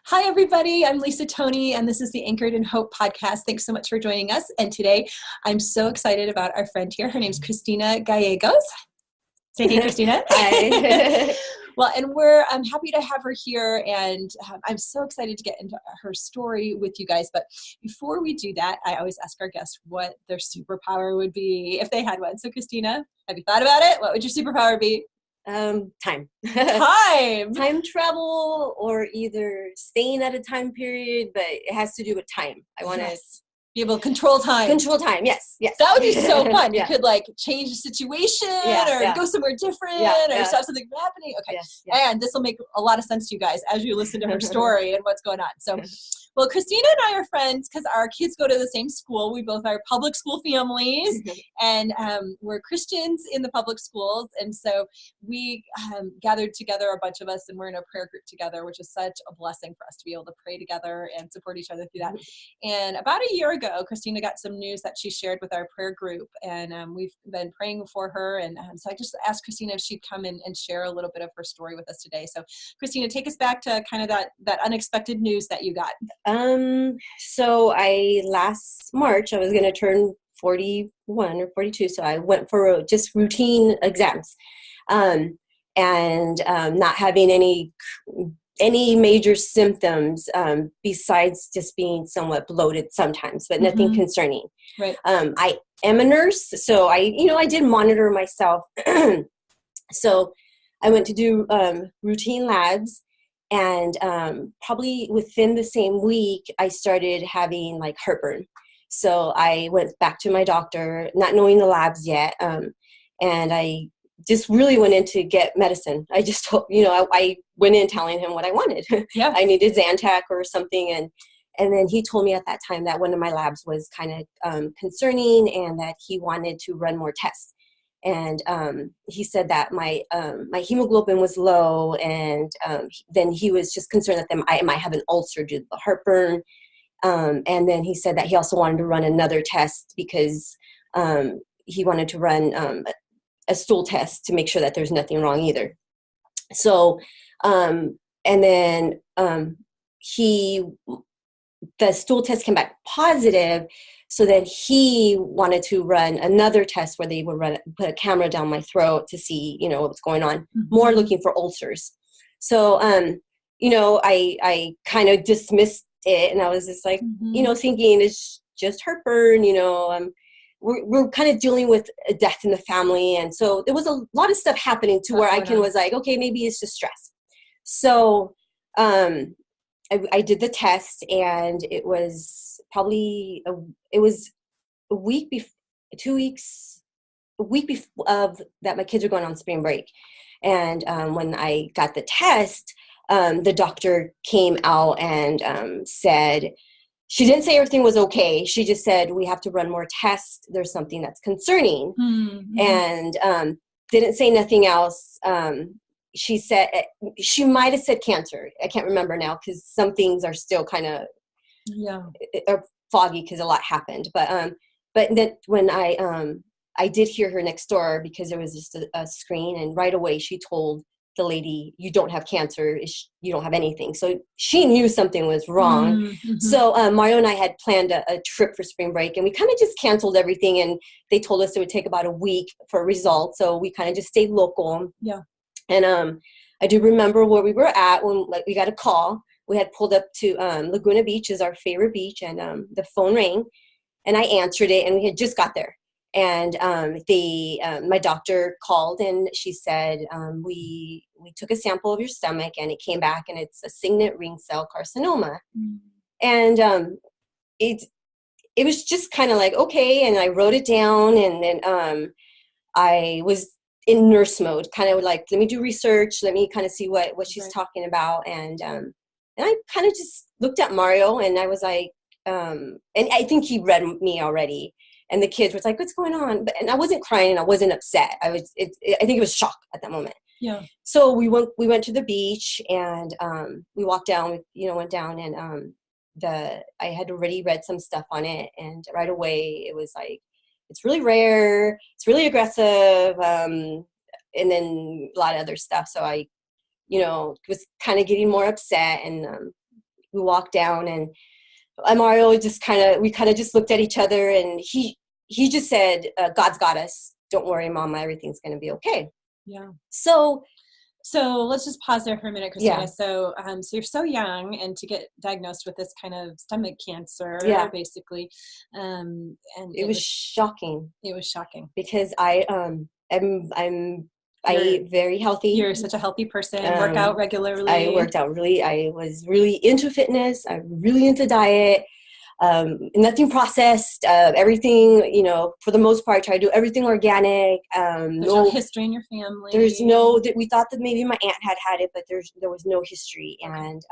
Hi, everybody. I'm Lisa Toney, and this is the Anchored in Hope podcast. Thanks so much for joining us. And today, I'm so excited about our friend here. Her name's Christina Gallegos. Say hey, Christina. Hi. Well, and I'm happy to have her here, and I'm so excited to get into her story with you guys. But before we do that, I always ask our guests what their superpower would be if they had one. So, Christina, have you thought about it? What would your superpower be? Time. Time travel, or either staying at a time period, but it has to do with time. I want to be able to control time. Control time, yes. That would be so fun. Yeah. You could like change the situation or go somewhere different or stop something from happening. Okay. And this will make a lot of sense to you guys as you listen to her story and what's going on. So, well, Christina and I are friends because our kids go to the same school. We both are public school families, and we're Christians in the public schools. And so we gathered together, a bunch of us, and we're in a prayer group together, which is such a blessing for us to be able to pray together and support each other through that. And about a year ago, Christina got some news that she shared with our prayer group, and we've been praying for her. And so I just asked Christina if she'd come in and share a little bit of her story with us today. So Christina, take us back to kind of that unexpected news that you got. So last March, I was going to turn 41 or 42. So I went for just routine exams, and not having any major symptoms, besides just being somewhat bloated sometimes, but nothing concerning. Right. I am a nurse, so I did monitor myself. So I went to do, routine labs. And probably within the same week, I started having like heartburn. So I went back to my doctor, not knowing the labs yet. And I just really went in to get medicine. I just told, I went in telling him what I wanted. Yeah. I needed Zantac or something. And then he told me at that time that one of my labs was kind of concerning, and that he wanted to run more tests. And he said that my hemoglobin was low, and then he was just concerned that I might have an ulcer due to the heartburn. And then he said that he also wanted to run another test because he wanted to run a stool test to make sure that there's nothing wrong either. So, and then the stool test came back positive. So then he wanted to run another test where they would put a camera down my throat to see, what was going on, more looking for ulcers. So, I kind of dismissed it, and I was just like, thinking it's just heartburn, we're kind of dealing with a death in the family. And so there was a lot of stuff happening to where was like, okay, maybe it's just stress. So, I did the test, and it was probably a week before that my kids were going on spring break. And when I got the test, the doctor came out and said, she didn't say everything was okay. She just said, we have to run more tests. There's something that's concerning. And didn't say nothing else. She said, she might have said cancer. I can't remember now, because some things are still kind of are foggy because a lot happened. But then when I did hear her next door, because there was just a screen, and right away she told the lady, you don't have cancer, you don't have anything. So she knew something was wrong. So Mario and I had planned a trip for spring break, and we kind of just canceled everything, and they told us it would take about a week for a result. So we kind of just stayed local. Yeah. And I do remember where we were at when we got a call. We had pulled up to Laguna Beach, is our favorite beach, and the phone rang, and I answered it, and we had just got there. And my doctor called, and she said, we took a sample of your stomach, and it came back, and it's a signet ring cell carcinoma. And it was just kind of like, okay. And I wrote it down, and then I was in nurse mode, kind of like, let me do research, let me kind of see what she's talking about. And I kind of just looked at Mario, and I was like, and I think he read me already. And the kids were like, what's going on? And I wasn't crying, and I wasn't upset. I think it was shock at that moment. Yeah. So we went to the beach, and we walked down, went down, and I had already read some stuff on it. And right away it was like, it's really rare, it's really aggressive. And then a lot of other stuff. So I, was kind of getting more upset, and we walked down, and Mario we kind of just looked at each other, and he just said, God's got us. Don't worry, Mama, everything's going to be okay. Yeah. So let's just pause there for a minute, Christina. Yeah. So you're so young, and to get diagnosed with this kind of stomach cancer, basically, and it was shocking. It was shocking because I eat very healthy. You're such a healthy person. Work out regularly. I worked out I was really into fitness. I'm really into diet. Nothing processed, everything, for the most part, try to do everything organic. There's no history in your family. We thought that maybe my aunt had it, but there was no history. Okay. And,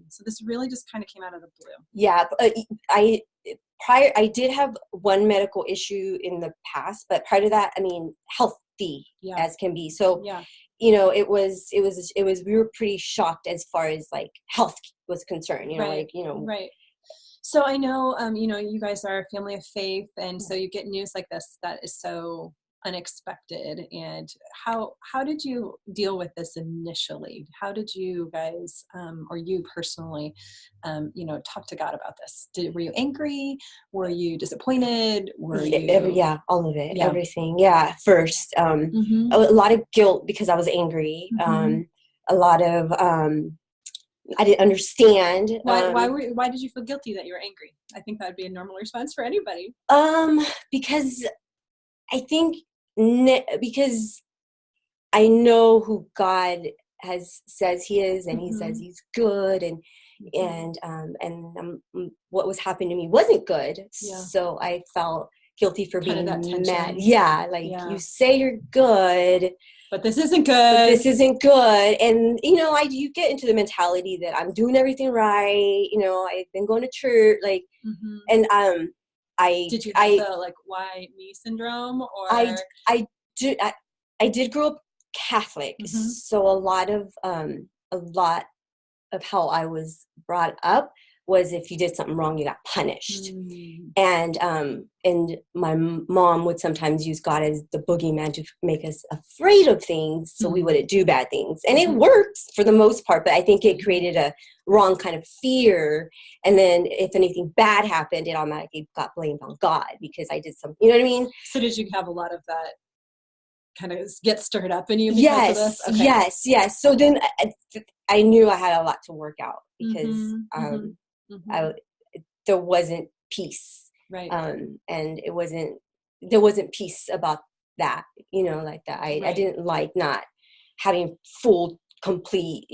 so this really just kind of came out of the blue. Yeah. I did have one medical issue in the past, but prior to that, healthy as can be. So, it was, we were pretty shocked as far as like health was concerned, right. Right. So I know, you guys are a family of faith, and so you get news like this that is so unexpected. And how did you deal with this initially? How did you guys, or you personally, talk to God about this? Were you angry? Were you disappointed? Were you? All of it, everything. Yeah, first, a lot of guilt because I was angry. A lot of. I didn't understand. Why did you feel guilty that you were angry? I think that would be a normal response for anybody. Because I think because I know who God says He is, and He says He's good, and what was happening to me wasn't good. Yeah. So I felt guilty for being mad. Yeah, you say you're good, but this isn't good. And, you get into the mentality that I'm doing everything right. I've been going to church, and did you have the, why me syndrome? Or I did grow up Catholic. So a lot of how I was brought up was if you did something wrong, you got punished. And my mom would sometimes use God as the boogeyman to make us afraid of things so we wouldn't do bad things. And it worked for the most part, but I think it created a wrong kind of fear. And then if anything bad happened, it automatically got blamed on God because I did something, you know what I mean? So did you have a lot of that kind of get stirred up in you because of this? Okay. Yes. So then I knew I had a lot to work out because there wasn't peace, right? And there wasn't peace about that, like that. I didn't like not having full, complete,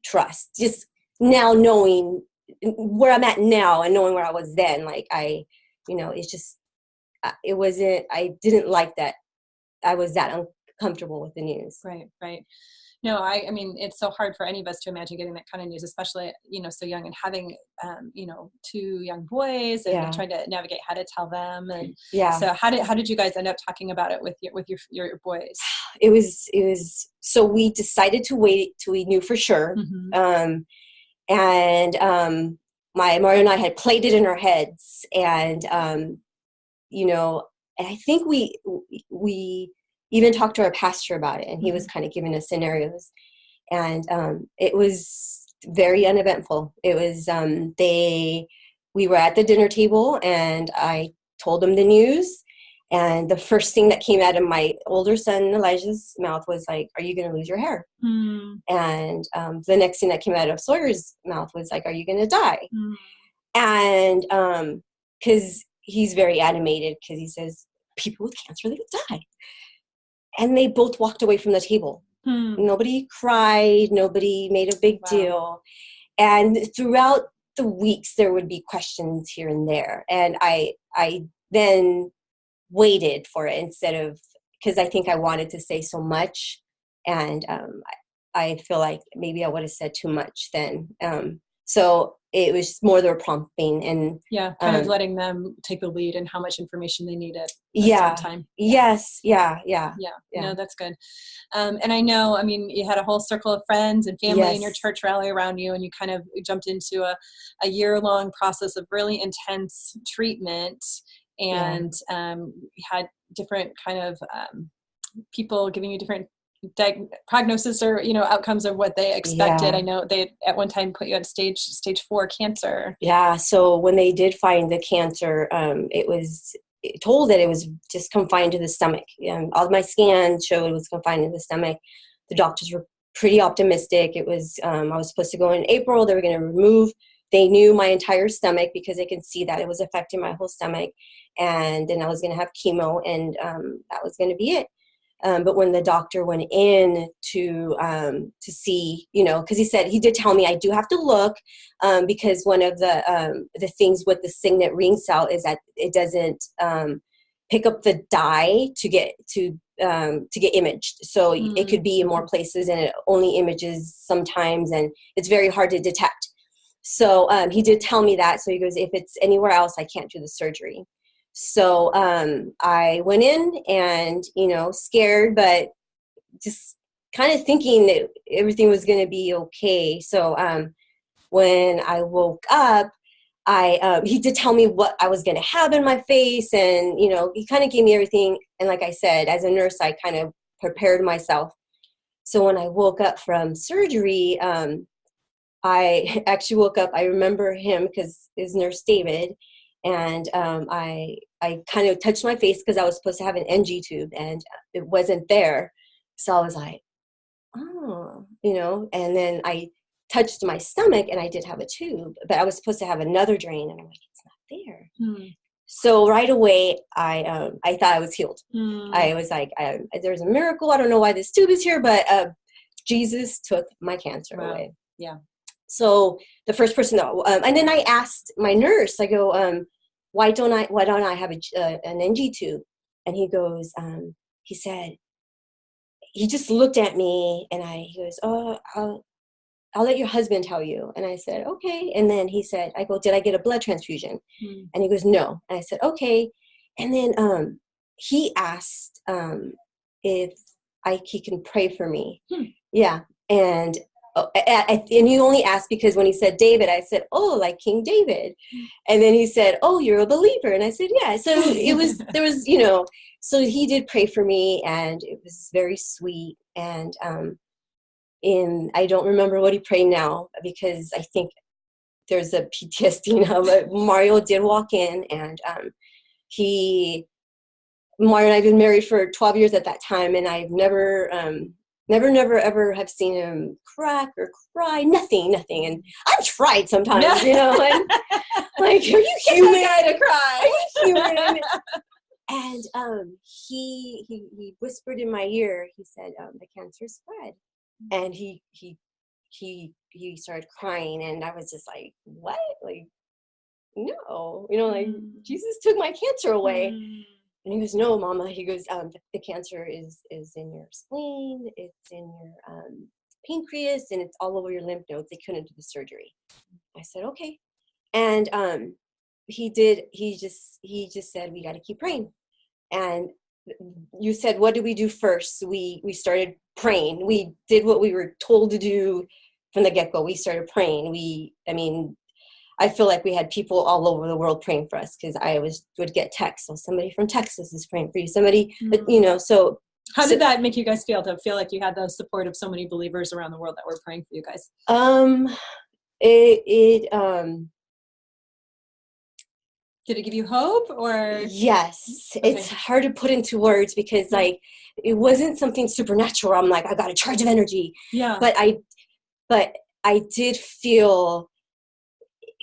trust. Just now knowing where I'm at now and knowing where I was then, it's just, it wasn't. I didn't like that. I was that uncomfortable with the news. Right. No, I mean, it's so hard for any of us to imagine getting that kind of news, especially, so young, and having, 2 young boys and trying to navigate how to tell them. And so how did you guys end up talking about it with your boys? It was, so we decided to wait till we knew for sure. And my Mario and I had played it in our heads, and, and I think we even talked to our pastor about it, and he was kind of giving us scenarios, and it was very uneventful. It was we were at the dinner table, and I told them the news, and the first thing that came out of my older son Elijah's mouth was like, "Are you going to lose your hair?" And the next thing that came out of Sawyer's mouth was like, "Are you going to die?" And because he's very animated, because he says people with cancer, they die. And they both walked away from the table. Nobody cried. Nobody made a big deal. And throughout the weeks, there would be questions here and there. And I then waited for it instead of, because I think I wanted to say so much. And I feel like maybe I would have said too much then. So it was more their prompting and kind of letting them take the lead in how much information they needed at the time. Yes. No, that's good. And I know, I mean, you had a whole circle of friends and family in your church rally around you, and you kind of jumped into a year-long process of really intense treatment, and had different kind of people giving you different prognosis or, outcomes of what they expected. I know they at one time put you on stage 4 cancer. Yeah. So when they did find the cancer, it was told that it was just confined to the stomach. All my scans showed it was confined to the stomach. The doctors were pretty optimistic. It was, I was supposed to go in April. They were going to remove, they knew my entire stomach because they could see that it was affecting my whole stomach. And then I was going to have chemo, and that was going to be it. But when the doctor went in to see, because he did tell me I do have to look, because one of the things with the signet ring cell is that it doesn't pick up the dye to get imaged. So it could be in more places, and it only images sometimes, and it's very hard to detect. So he did tell me that. So he goes, if it's anywhere else, I can't do the surgery. So I went in and, scared, but just kind of thinking that everything was going to be okay. So when I woke up, he did tell me what I was going to have in my face, and, he kind of gave me everything. And like I said, as a nurse, I kind of prepared myself. So when I woke up from surgery, I actually woke up, I remember him because his Nurse David, and I kind of touched my face because I was supposed to have an NG tube, and it wasn't there. So I was like, oh, and then I touched my stomach, and I did have a tube, but I was supposed to have another drain, and I'm like, it's not there. So right away, I thought I was healed. I was like, there's a miracle. I don't know why this tube is here, but Jesus took my cancer away. Yeah. So the first person, and then I asked my nurse, I go, why don't I have an NG tube? And he goes, he said, he just looked at me, and he goes, oh, I'll let your husband tell you. And I said, okay. And then he said, I go, did I get a blood transfusion? And he goes, no. And I said, okay. And then he asked if he can pray for me. Yeah. And he only asked because when he said David, I said, oh, like King David. And then he said, oh, you're a believer. And I said, yeah. So there was, so he did pray for me, and it was very sweet. And I don't remember what he prayed now, because I think there's a PTSD now, but Mario did walk in, and Mario and I have been married for 12 years at that time, and I've never, ever have seen him crack or cry, nothing. And I've tried sometimes, and like, are you human? To cry? Are you human? And he whispered in my ear. He said, the cancer spread, and he started crying, and I was just like, what? Like, no, like Jesus took my cancer away. And he goes, no, Mama. He goes, the cancer is in your spleen, it's in your pancreas, and it's all over your lymph nodes. They couldn't do the surgery. I said, okay. And he just said, we got to keep praying. And you said, what did we do first? We started praying. We did what we were told to do from the get-go. We started praying. I feel like we had people all over the world praying for us, because I would get texts. So somebody from Texas is praying for you. Somebody, so. How did that make you guys feel, to feel like you had the support of so many believers around the world that were praying for you guys? Did it give you hope, or? Yes. Okay. It's hard to put into words, because like, it wasn't something supernatural. I'm like, I got a charge of energy. Yeah. But I did feel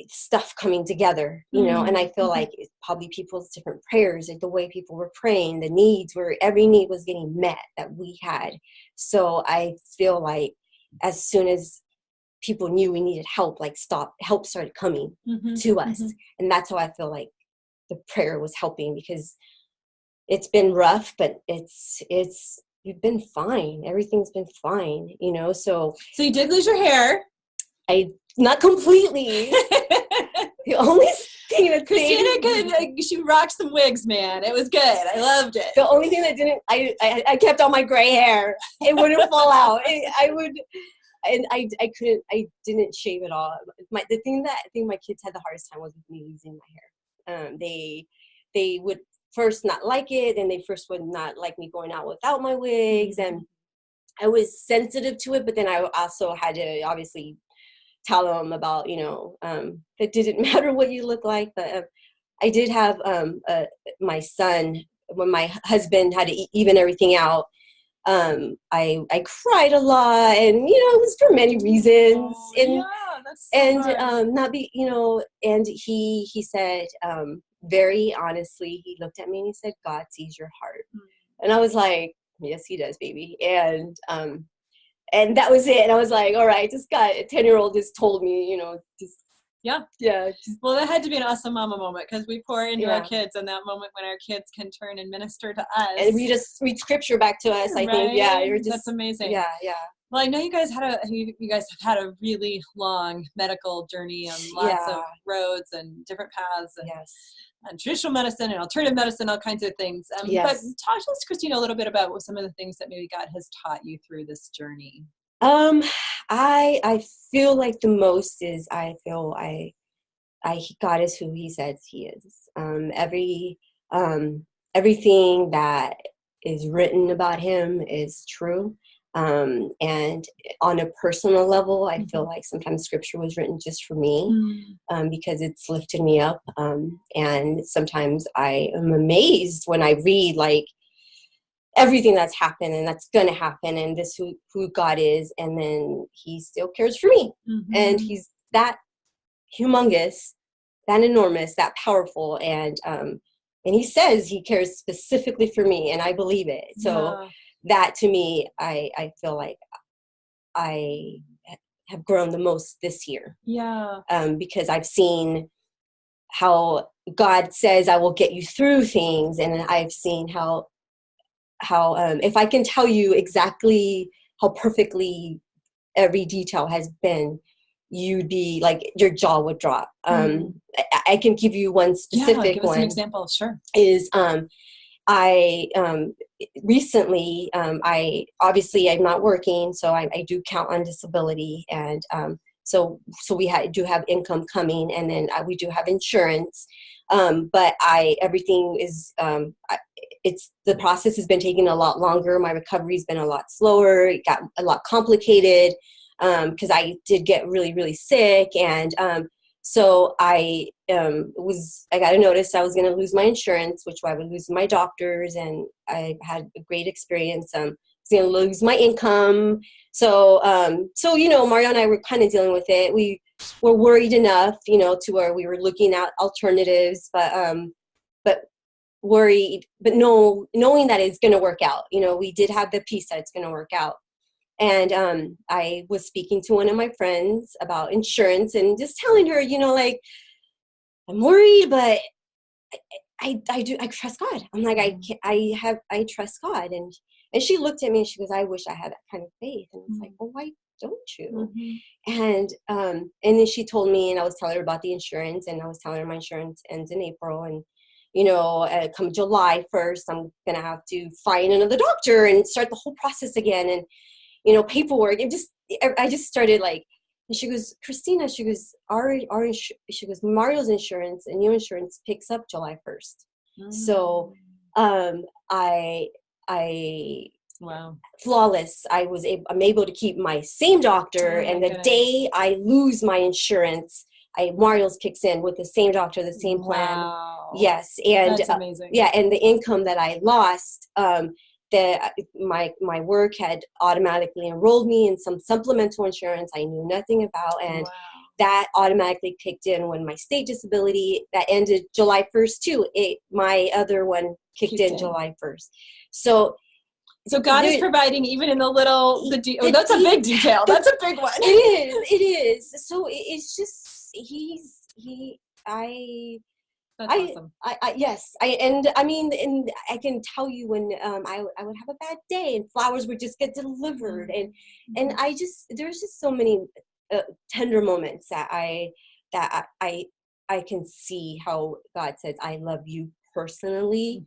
stuff coming together, and I feel like it's probably people's different prayers, like the way people were praying, the needs every need was getting met that we had. So I feel like as soon as people knew we needed help, help started coming to us. And that's how I feel like the prayer was helping, because it's been rough, but we've been fine. Everything's been fine, so you did lose your hair. Not completely. The only thing that Christina she rocked some wigs, man. It was good. I loved it. The only thing that didn't, I kept all my gray hair. It wouldn't fall out. I didn't shave it all. The thing that I think my kids had the hardest time was with me losing my hair. They would first not like it, and they first would not like me going out without my wigs, and I was sensitive to it, but then I also had to obviously tell them about, it didn't matter what you look like. But I did have my son, when my husband had to even everything out. I cried a lot, and it was for many reasons. That's so hard. Not be, and he said, very honestly, he looked at me and he said, "God sees your heart." And I was like, "Yes, he does, baby." And that was it. And I was like, all right, this guy, a 10-year-old just told me, just. Yeah. Well, that had to be an awesome mama moment, because we pour into our kids, and that moment when our kids can turn and minister to us. And read scripture back to us, I think. Yeah, that's amazing. Yeah. Well, I know you guys have had a really long medical journey on lots of roads and different paths, and traditional medicine and alternative medicine, all kinds of things. But talk to us, Christina, a little bit about what some of the things that maybe God has taught you through this journey. I feel like the most is God is who He says He is. Everything that is written about Him is true. And on a personal level, I feel like sometimes scripture was written just for me, because it's lifted me up. And sometimes I am amazed when I read like everything that's happened and that's going to happen, and this who God is. And then He still cares for me. And He's that humongous, that enormous, that powerful. And He says He cares specifically for me, and I believe it. So that to me, I feel like I have grown the most this year. Because I've seen how God says I will get you through things. And I've seen how if I can tell you exactly how perfectly every detail has been, you'd be like, your jaw would drop. I can give you one specific give us one. An example, sure. Is I recently, obviously I'm not working, so I do count on disability, and so we do have income coming, and then we do have insurance, but everything is the process has been taking a lot longer. My recovery's been a lot slower. It got a lot complicated because I did get really, really sick, and so I got a notice I was going to lose my insurance, which I would lose my doctors, and I had a great experience. I was going to lose my income. So Mario and I were kind of dealing with it. We were worried enough, to where we were looking at alternatives, but worried, but knowing that it's going to work out. We did have the peace that it's going to work out. And I was speaking to one of my friends about insurance and just telling her, like, I'm worried, but I trust God. I'm like, I trust God. And she looked at me and she goes, I wish I had that kind of faith. And it's like, well, why don't you? And then she told me, and I was telling her about the insurance, and I was telling her my insurance ends in April, and come July 1st, I'm gonna have to find another doctor and start the whole process again, and paperwork. I just started like, and she goes, Christina, she goes, she goes, Mario's insurance and your insurance picks up July 1st. So, wow, flawless. I'm able to keep my same doctor, and the day I lose my insurance, Mario's kicks in with the same doctor, the same plan. Wow. Yes, and that's amazing. And the income that I lost, my work had automatically enrolled me in some supplemental insurance I knew nothing about, and that automatically kicked in when my state disability that ended July 1st too. My other one kicked in July 1st. So God is providing even in that's a big detail. That's a big one. It is. So it's just That's awesome. Yes. And I can tell you when I would have a bad day and flowers would just get delivered, and there's just so many tender moments that I can see how God says, I love you personally.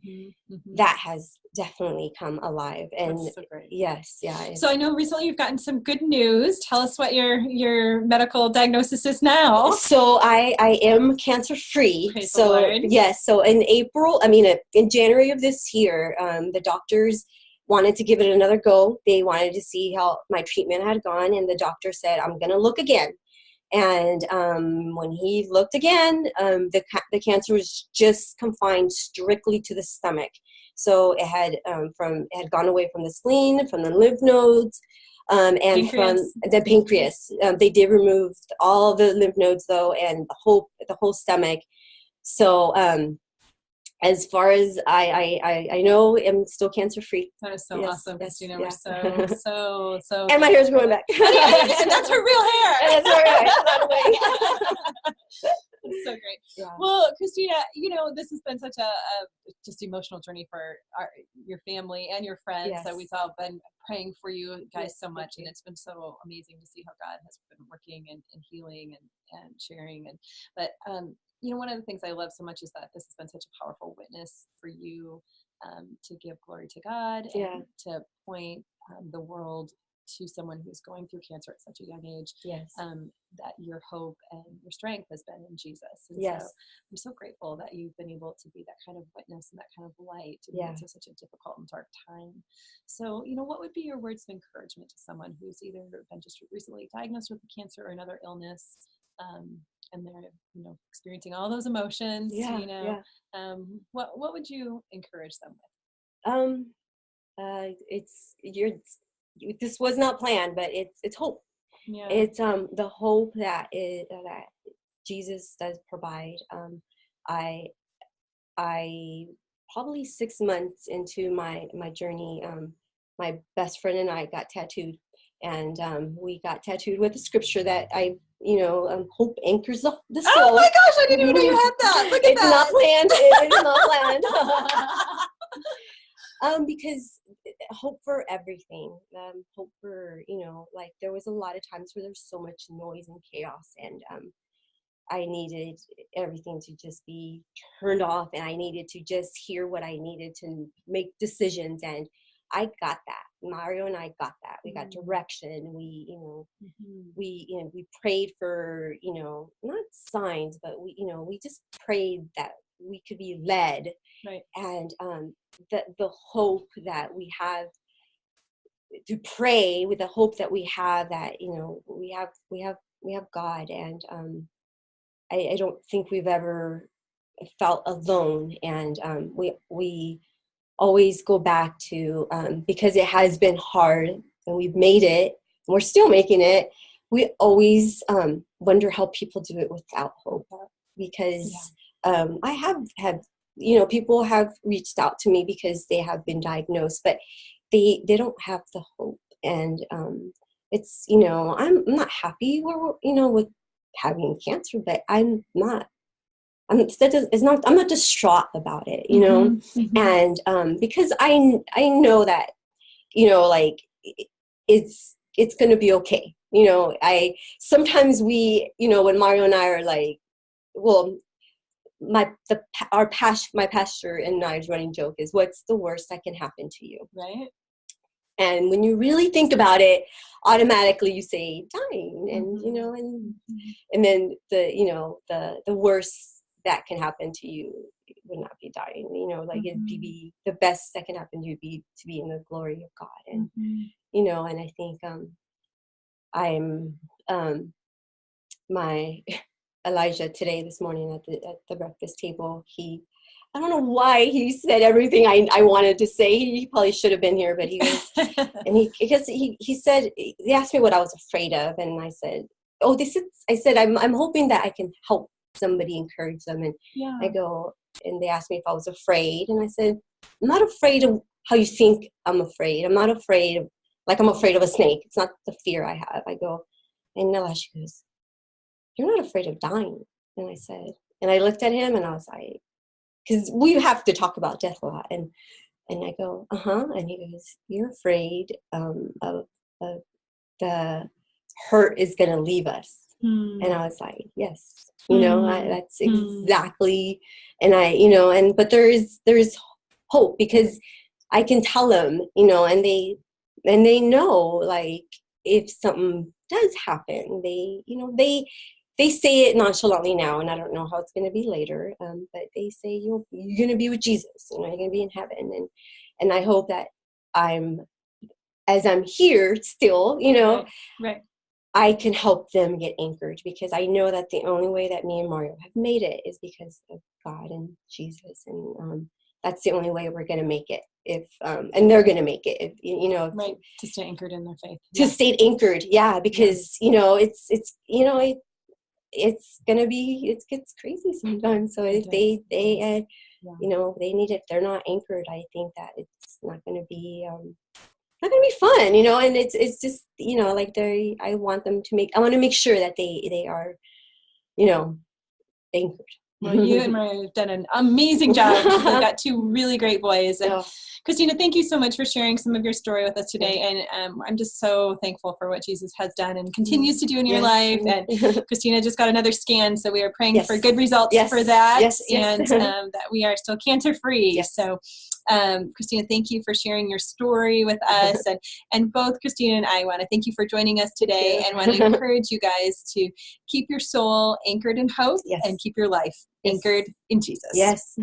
That has definitely come alive. And that's so great. Yes. Yeah. So I know recently you've gotten some good news. Tell us what your medical diagnosis is now. So I am cancer free. Praise the Lord. Yes. So in January of this year, the doctors, wanted to give it another go. They wanted to see how my treatment had gone, and the doctor said, I'm going to look again. And when he looked again, the cancer was just confined strictly to the stomach. So it had gone away from the spleen, from the lymph nodes, and pancreas. From the pancreas. They did remove all the lymph nodes though, and the whole stomach. So as far as I know, I'm still cancer free. That is so awesome, Christina. We're so. And my hair's growing back. And that's her real hair. That's right. Not away. It's so great. Yeah. Well, Christina, this has been such a just emotional journey for your family and your friends. Yes. So we've all been praying for you guys so much, and it's been so amazing to see how God has been working and healing and sharing. But one of the things I love so much is that this has been such a powerful witness for you to give glory to God and to point the world to someone who's going through cancer at such a young age. Yes. That your hope and your strength has been in Jesus. And yes. So I'm so grateful that you've been able to be that kind of witness and that kind of light to be in such a difficult and dark time. So, what would be your words of encouragement to someone who's either been just recently diagnosed with cancer or another illness, and they're, experiencing all those emotions, what would you encourage them with? This was not planned, but it's hope. Yeah. It's the hope that Jesus does provide. I probably 6 months into my journey, my best friend and I got tattooed, and we got tattooed with a scripture that hope anchors the soul. Oh my gosh, I didn't even know you had that. Look at that. It's not planned. It is not planned. Because hope for everything, hope for, there was a lot of times where there's so much noise and chaos, and I needed everything to just be turned off, and I needed to just hear what I needed to make decisions, and I got that. Mario and I got that. We got direction. We, we prayed for, not signs, but we just prayed that we could be led. Right. And the hope that we have to pray with the hope that we have that, we have God. And I don't think we've ever felt alone. And we always go back to, because it has been hard and we've made it and we're still making it, we always wonder how people do it without hope. Because I have had, people have reached out to me because they have been diagnosed, but they don't have the hope. And it's, I'm not happy with having cancer, but I'm not distraught about it, and because I know that, it's going to be okay. Sometimes when Mario and I are like, well, my pastor and I's running joke is, what's the worst that can happen to you? Right. And when you really think about it, automatically you say dying, and and then the worst that can happen to you would not be dying. It'd be the best that can happen to you be to be in the glory of God. And and I think I'm my Elijah today, this morning at the breakfast table, I don't know why he said everything I wanted to say. He probably should have been here, but he was, and he said, he asked me what I was afraid of. And I said, I'm hoping that I can help somebody, encourage them. And I go, and they asked me if I was afraid. And I said, I'm not afraid of how you think I'm afraid. I'm not afraid of, I'm afraid of a snake. It's not the fear I have. I go, and Elijah goes, you're not afraid of dying. And I said, and I looked at him and I was like, because we have to talk about death a lot. And I go, and he goes, you're afraid of the hurt is going to leave us. And I was like, yes, that's exactly. And but there is hope, because I can tell them, and they know, if something does happen, they say it nonchalantly now, and I don't know how it's going to be later. But they say, you're going to be with Jesus. You're going to be in heaven. And I hope that as I'm here still, you know, right. I can help them get anchored, because I know that the only way that me and Mario have made it is because of God and Jesus. And that's the only way we're going to make it. If and they're going to make it, if, you know, right, to stay anchored in their faith. To stay anchored. Yeah. Because, you know, it's, you know, it's going to be, it gets crazy sometimes. So if they you know, they need it. If they're not anchored, I think that it's not going to be, not gonna be fun, you know. And it's just, you know, like I want to make sure that they are, you know, anchored. Well, you and Maria have done an amazing job. We've got two really great boys. And Christina, thank you so much for sharing some of your story with us today. And I'm just so thankful for what Jesus has done and continues to do in your life. And Christina just got another scan, so we are praying for good results for that, and that we are still cancer-free. So Christina, thank you for sharing your story with us. And both Christina and I want to thank you for joining us today, and want to encourage you guys to keep your soul anchored in hope and keep your life anchored in Jesus. Yes.